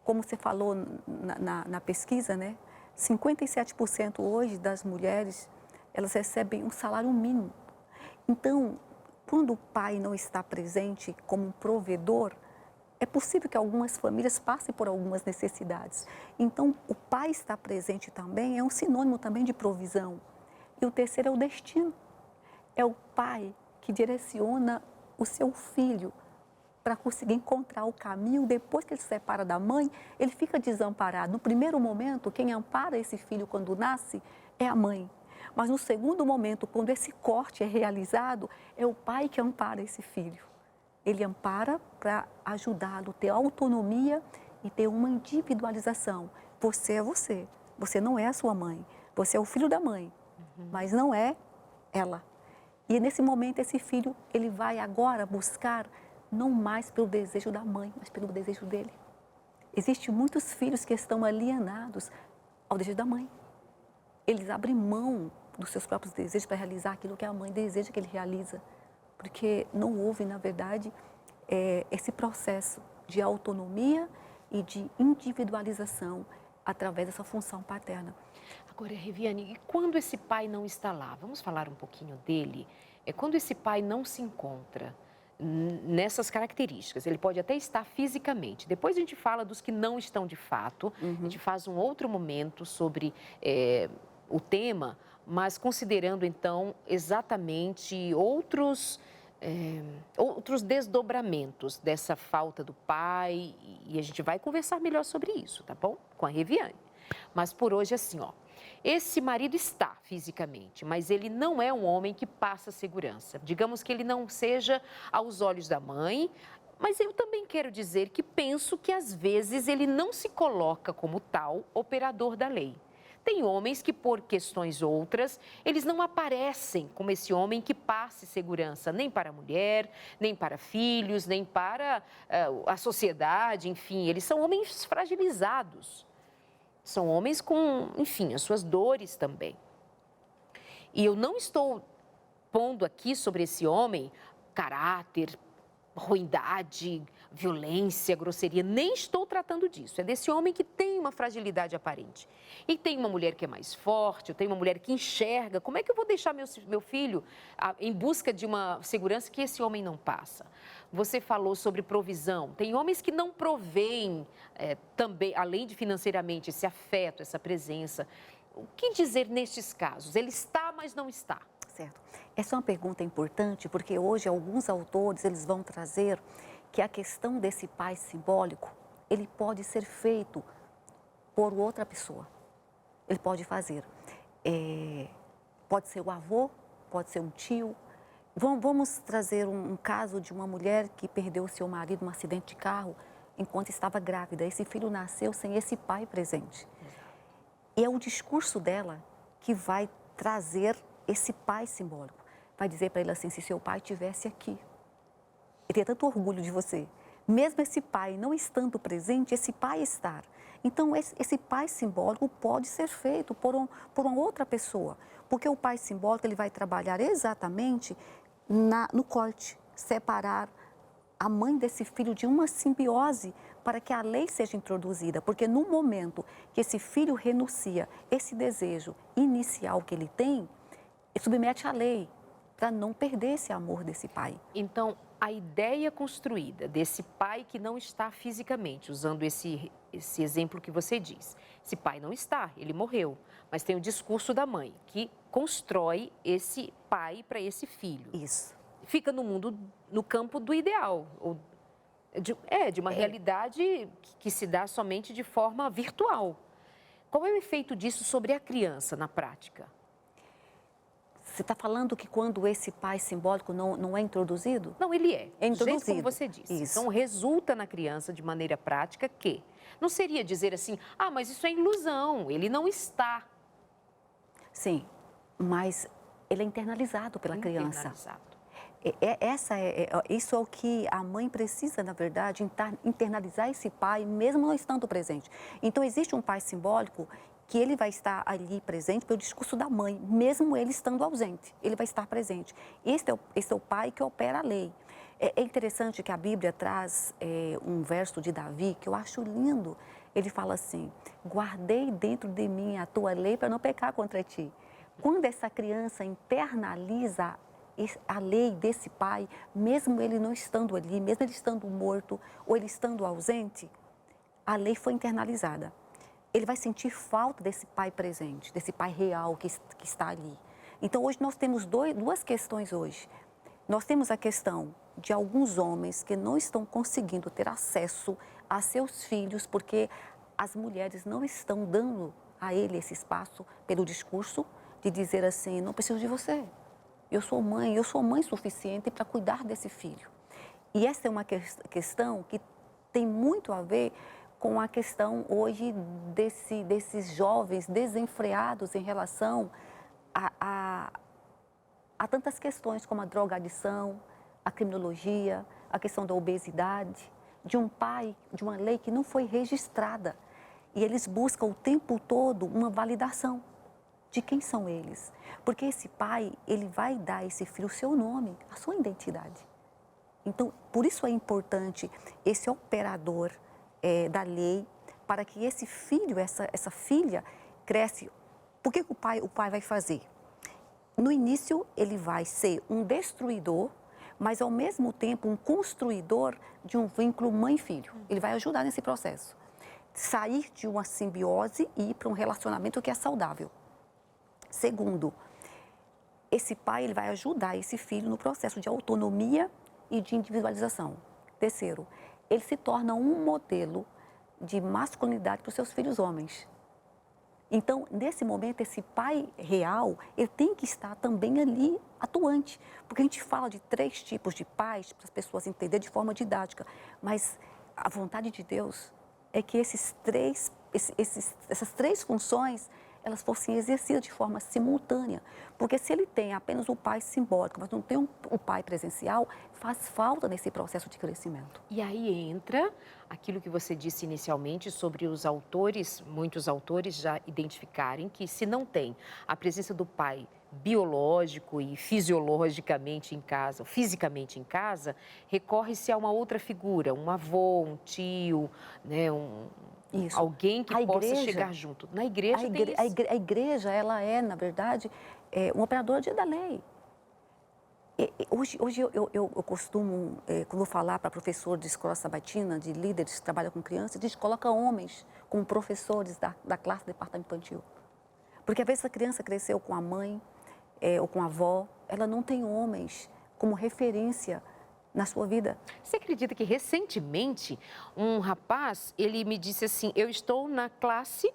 Como você falou na pesquisa, né? 57% hoje das mulheres, elas recebem um salário mínimo. Então, quando o pai não está presente como um provedor, é possível que algumas famílias passem por algumas necessidades. Então, o pai estar presente também é um sinônimo também de provisão. E o terceiro é o destino. É o pai que direciona o seu filho para conseguir encontrar o caminho. Depois que ele se separa da mãe, ele fica desamparado. No primeiro momento, quem ampara esse filho quando nasce é a mãe. Mas no segundo momento, quando esse corte é realizado, é o pai que ampara esse filho. Ele ampara para ajudá-lo a ter autonomia e ter uma individualização. Você é você, você não é a sua mãe, você é o filho da mãe, mas não é ela. E nesse momento, esse filho, ele vai agora buscar não mais pelo desejo da mãe, mas pelo desejo dele. Existem muitos filhos que estão alienados ao desejo da mãe. Eles abrem mão dos seus próprios desejos para realizar aquilo que a mãe deseja que ele realiza. Porque não houve, na verdade, esse processo de autonomia e de individualização através dessa função paterna. Agora, Reviane, e quando esse pai não está lá? Vamos falar um pouquinho dele. Quando esse pai não se encontra nessas características, ele pode até estar fisicamente. Depois a gente fala dos que não estão de fato. A gente faz um outro momento sobre o tema, mas considerando então exatamente outros desdobramentos dessa falta do pai, e a gente vai conversar melhor sobre isso, tá bom? Com a Reviane. Mas por hoje, assim, ó, esse marido está fisicamente, mas ele não é um homem que passa segurança. Digamos que ele não seja aos olhos da mãe, mas eu também quero dizer que penso que às vezes ele não se coloca como tal operador da lei. Tem homens que, por questões outras, eles não aparecem como esse homem que passe segurança, nem para a mulher, nem para filhos, nem para a sociedade, enfim, eles são homens fragilizados. São homens com, enfim, as suas dores também. E eu não estou pondo aqui sobre esse homem caráter, ruindade, violência, grosseria. Nem estou tratando disso. É desse homem que tem uma fragilidade aparente. E tem uma mulher que é mais forte, eu tenho uma mulher que enxerga. Como é que eu vou deixar meu filho em busca de uma segurança que esse homem não passa? Você falou sobre provisão. Tem homens que não provêem também, além de financeiramente, esse afeto, essa presença. O que dizer nestes casos? Ele está, mas não está. Certo. Essa é uma pergunta importante, porque hoje alguns autores eles vão trazer que a questão desse pai simbólico, ele pode ser feito por outra pessoa. Ele pode fazer. Pode ser o avô, pode ser um tio. Vamos trazer um caso de uma mulher que perdeu o seu marido num acidente de carro enquanto estava grávida. Esse filho nasceu sem esse pai presente. E é o discurso dela que vai trazer esse pai simbólico. Vai dizer para ele assim, se seu pai estivesse aqui, ele teria tanto orgulho de você. Mesmo esse pai não estando presente, esse pai estar. Então, esse pai simbólico pode ser feito por uma outra pessoa. Porque o pai simbólico ele vai trabalhar exatamente no corte, separar a mãe desse filho de uma simbiose para que a lei seja introduzida. Porque no momento que esse filho renuncia esse desejo inicial que ele tem, ele submete à lei para não perder esse amor desse pai. Então, a ideia construída desse pai que não está fisicamente, usando esse exemplo que você diz, esse pai não está, ele morreu, mas tem o discurso da mãe que constrói esse pai para esse filho. Isso. Fica no campo do ideal, de uma realidade que se dá somente de forma virtual. Qual é o efeito disso sobre a criança na prática? Você está falando que quando esse pai simbólico não é introduzido? Não, ele é. É introduzido. Do jeito como você disse. Isso. Então, resulta na criança de maneira prática que não seria dizer assim, mas isso é ilusão, ele não está. Sim, mas ele é internalizado pela criança. Isso é o que a mãe precisa, na verdade, internalizar esse pai, mesmo não estando presente. Então, existe um pai simbólico que ele vai estar ali presente pelo discurso da mãe, mesmo ele estando ausente, ele vai estar presente. Esse é o pai que opera a lei. É interessante que a Bíblia traz um verso de Davi, que eu acho lindo. Ele fala assim, guardei dentro de mim a tua lei para não pecar contra ti. Quando essa criança internaliza a lei desse pai, mesmo ele não estando ali, mesmo ele estando morto ou ele estando ausente, a lei foi internalizada. Ele vai sentir falta desse pai presente, desse pai real que está ali. Então, hoje nós temos duas questões hoje. Nós temos a questão de alguns homens que não estão conseguindo ter acesso a seus filhos porque as mulheres não estão dando a ele esse espaço pelo discurso de dizer assim, não preciso de você. Eu sou mãe suficiente para cuidar desse filho. E essa é uma questão que tem muito a ver com a questão hoje desses jovens desenfreados em relação a tantas questões como a drogadição, a criminologia, a questão da obesidade, de um pai, de uma lei que não foi registrada. E eles buscam o tempo todo uma validação de quem são eles. Porque esse pai, ele vai dar a esse filho o seu nome, a sua identidade. Então, por isso é importante esse operador da lei, para que esse filho, essa filha, cresce. Por que o pai vai fazer? No início, ele vai ser um destruidor, mas ao mesmo tempo um construidor de um vínculo mãe-filho. Ele vai ajudar nesse processo. Sair de uma simbiose e ir para um relacionamento que é saudável. Segundo, esse pai ele vai ajudar esse filho no processo de autonomia e de individualização. Terceiro, ele se torna um modelo de masculinidade para os seus filhos homens. Então, nesse momento, esse pai real, ele tem que estar também ali atuante. Porque a gente fala de 3 tipos de pais, para as pessoas entenderem de forma didática. Mas a vontade de Deus é que essas 3 funções, elas fossem exercidas de forma simultânea. Porque se ele tem apenas o pai simbólico, mas não tem o pai presencial, faz falta nesse processo de crescimento. E aí entra aquilo que você disse inicialmente sobre os autores, muitos autores já identificarem que se não tem a presença do pai biológico e fisiologicamente em casa, fisicamente em casa, recorre-se a uma outra figura, um avô, um tio, né, alguém que possa chegar junto. Na igreja tem isso. A igreja, ela é, na verdade, um operador da lei. Hoje eu costumo, quando vou falar para professor de escola sabatina, de líderes que trabalham com crianças, a gente coloca homens como professores da classe do departamento infantil. Porque às vezes a criança cresceu com a mãe ou com a avó, ela não tem homens como referência na sua vida. Você acredita que recentemente um rapaz, ele me disse assim, eu estou na classe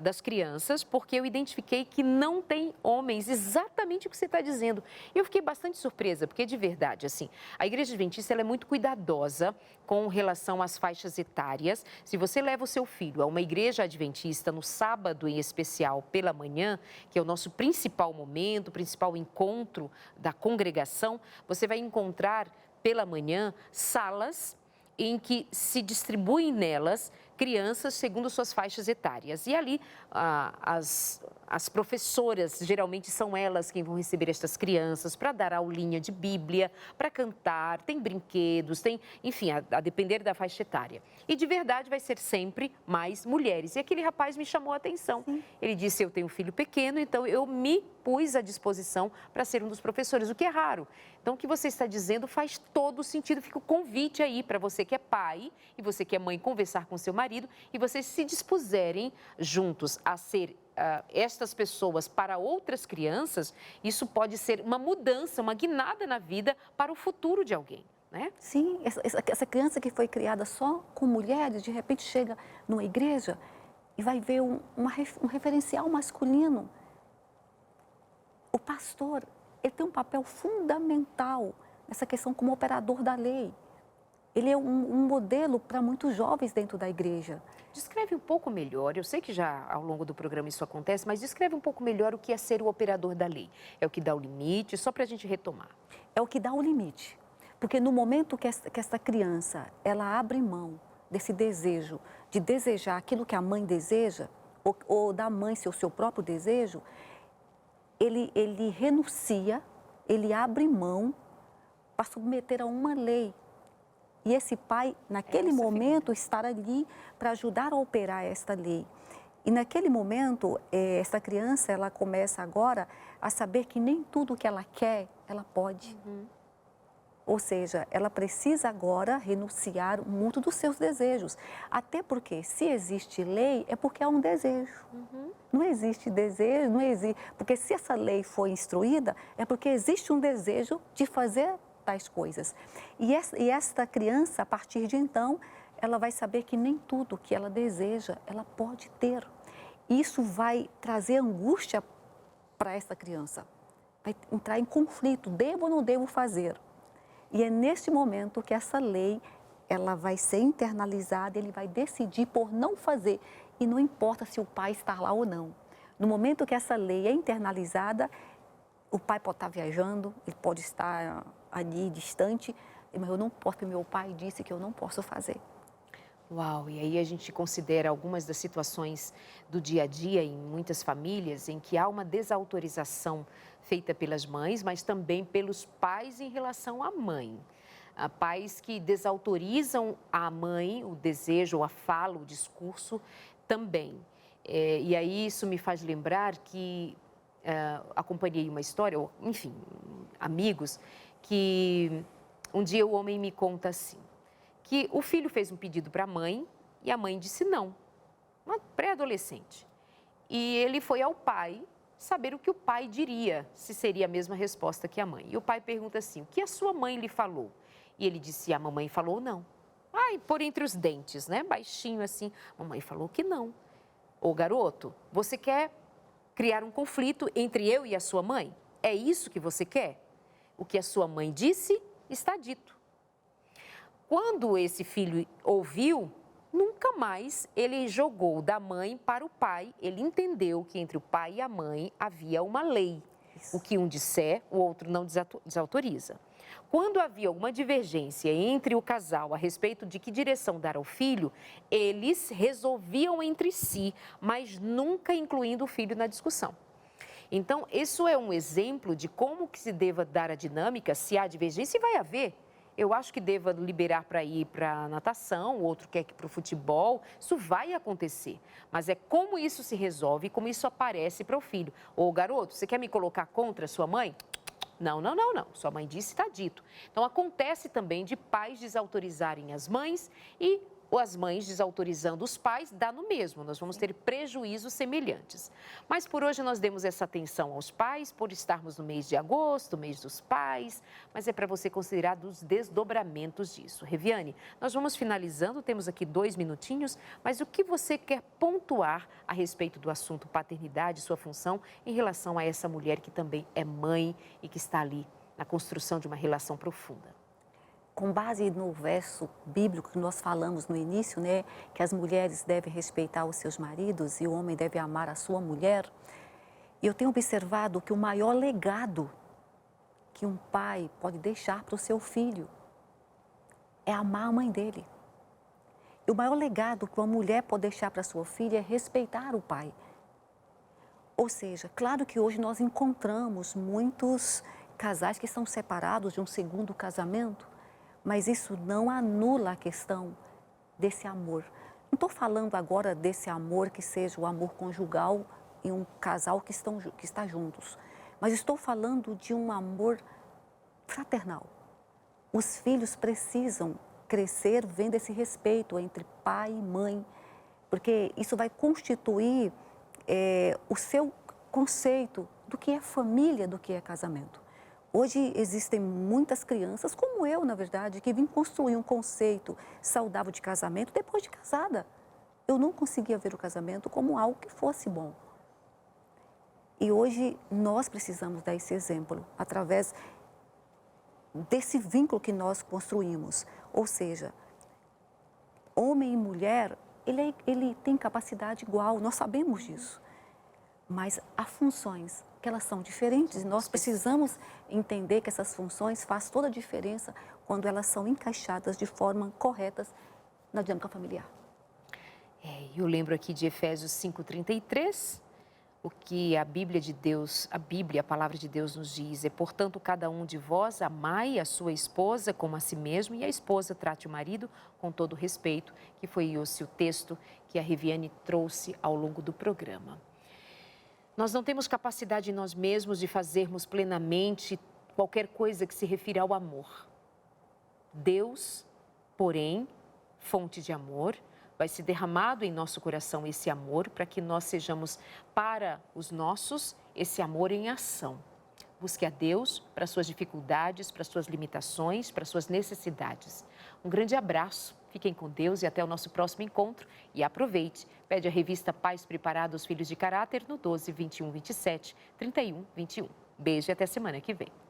das crianças porque eu identifiquei que não tem homens, exatamente o que você está dizendo. Eu fiquei bastante surpresa, porque de verdade, assim, a Igreja Adventista ela é muito cuidadosa com relação às faixas etárias. Se você leva o seu filho a uma igreja adventista no sábado em especial pela manhã, que é o nosso principal momento, o principal encontro da congregação, você vai encontrar pela manhã salas em que se distribuem nelas crianças segundo suas faixas etárias. E ali as professoras, geralmente são elas quem vão receber estas crianças para dar aulinha de Bíblia, para cantar, tem brinquedos, tem, enfim, a depender da faixa etária. E de verdade vai ser sempre mais mulheres. E aquele rapaz me chamou a atenção. Sim. Ele disse, eu tenho um filho pequeno, então eu me pus à disposição para ser um dos professores, o que é raro. Então, o que você está dizendo faz todo sentido. Fica o convite aí para você que é pai e você que é mãe conversar com seu marido e vocês se dispuserem juntos a ser estas pessoas para outras crianças, isso pode ser uma mudança, uma guinada na vida para o futuro de alguém, né? Sim, essa criança que foi criada só com mulheres, de repente chega numa igreja e vai ver um referencial masculino. O pastor, ele tem um papel fundamental nessa questão como operador da lei. Ele é um modelo para muitos jovens dentro da igreja. Descreve um pouco melhor, eu sei que já ao longo do programa isso acontece, mas descreve um pouco melhor o que é ser o operador da lei. É o que dá o limite, só para a gente retomar. É o que dá o limite. Porque no momento que essa criança, ela abre mão desse desejo, de desejar aquilo que a mãe deseja, ou da mãe ser o seu próprio desejo, ele renuncia, ele abre mão para submeter a uma lei. E esse pai, naquele momento, estar ali para ajudar a operar esta lei. E naquele momento, essa criança, ela começa agora a saber que nem tudo que ela quer, ela pode. Ou seja, ela precisa agora renunciar muito dos seus desejos. Até porque, se existe lei, é porque há um desejo. Não existe desejo, não existe. Porque se essa lei foi instruída, é porque existe um desejo de fazer tais coisas. E esta criança, a partir de então, ela vai saber que nem tudo que ela deseja, ela pode ter. Isso vai trazer angústia para essa criança. Vai entrar em conflito, devo ou não devo fazer? E é neste momento que essa lei, ela vai ser internalizada, ele vai decidir por não fazer. E não importa se o pai está lá ou não. No momento que essa lei é internalizada, o pai pode estar viajando, ele pode estar ali distante, mas eu não posso, porque meu pai disse que eu não posso fazer. Uau, e aí a gente considera algumas das situações do dia a dia em muitas famílias em que há uma desautorização feita pelas mães, mas também pelos pais em relação à mãe. Há pais que desautorizam a mãe, o desejo, a fala, o discurso também. E aí isso me faz lembrar que acompanhei uma história, ou, enfim, amigos, que um dia o homem me conta assim, que o filho fez um pedido para a mãe e a mãe disse não, uma pré-adolescente. E ele foi ao pai saber o que o pai diria, se seria a mesma resposta que a mãe. E o pai pergunta assim, o que a sua mãe lhe falou? E ele disse, a mamãe falou não. Ai, por entre os dentes, né? Baixinho assim, a mamãe falou que não. Ô garoto, você quer criar um conflito entre eu e a sua mãe? É isso que você quer? O que a sua mãe disse, está dito. Quando esse filho ouviu, nunca mais ele jogou da mãe para o pai. Ele entendeu que entre o pai e a mãe havia uma lei. O que um disser, o outro não desautoriza. Quando havia alguma divergência entre o casal a respeito de que direção dar ao filho, eles resolviam entre si, mas nunca incluindo o filho na discussão. Então, isso é um exemplo de como que se deva dar a dinâmica, se há divergência, e vai haver. Eu acho que deva liberar para ir para a natação, o outro quer ir para o futebol, isso vai acontecer. Mas é como isso se resolve, como isso aparece para o filho. Ô garoto, você quer me colocar contra a sua mãe? Não, não, não, não. Sua mãe disse, está dito. Então, acontece também de pais desautorizarem as mães e as mães desautorizando os pais, dá no mesmo. Nós vamos ter prejuízos semelhantes. Mas por hoje nós demos essa atenção aos pais, por estarmos no mês de agosto, mês dos pais, mas é para você considerar dos desdobramentos disso. Reviane, nós vamos finalizando, temos aqui 2 minutinhos, mas o que você quer pontuar a respeito do assunto paternidade, sua função, em relação a essa mulher que também é mãe e que está ali na construção de uma relação profunda? Com base no verso bíblico que nós falamos no início, né, que as mulheres devem respeitar os seus maridos e o homem deve amar a sua mulher, eu tenho observado que o maior legado que um pai pode deixar para o seu filho é amar a mãe dele. E o maior legado que uma mulher pode deixar para a sua filha é respeitar o pai. Ou seja, claro que hoje nós encontramos muitos casais que são separados de um segundo casamento, mas isso não anula a questão desse amor. Não estou falando agora desse amor que seja o amor conjugal em um casal que está juntos, mas estou falando de um amor fraternal. Os filhos precisam crescer vendo esse respeito entre pai e mãe, porque isso vai constituir o seu conceito do que é família, do que é casamento. Hoje existem muitas crianças, como eu, na verdade, que vim construir um conceito saudável de casamento depois de casada. Eu não conseguia ver o casamento como algo que fosse bom. E hoje nós precisamos dar esse exemplo, através desse vínculo que nós construímos. Ou seja, homem e mulher, ele tem capacidade igual, nós sabemos disso. Mas há funções que elas são diferentes e nós precisamos entender que essas funções fazem toda a diferença quando elas são encaixadas de forma correta na dinâmica familiar. Eu lembro aqui de Efésios 5:33, O que a Bíblia de Deus, a palavra de Deus nos diz é: portanto, cada um de vós amai a sua esposa como a si mesmo, e a esposa trate o marido com todo respeito, que foi esse o texto que a Riviane trouxe ao longo do programa. Nós não temos capacidade em nós mesmos de fazermos plenamente qualquer coisa que se refira ao amor. Deus, porém, fonte de amor, vai ser derramado em nosso coração esse amor para que nós sejamos para os nossos esse amor em ação. Busque a Deus para suas dificuldades, para suas limitações, para suas necessidades. Um grande abraço, fiquem com Deus e até o nosso próximo encontro. E aproveite, pede a revista Pais Preparados, Filhos de Caráter no 12 21 27 31 21. Beijo e até semana que vem.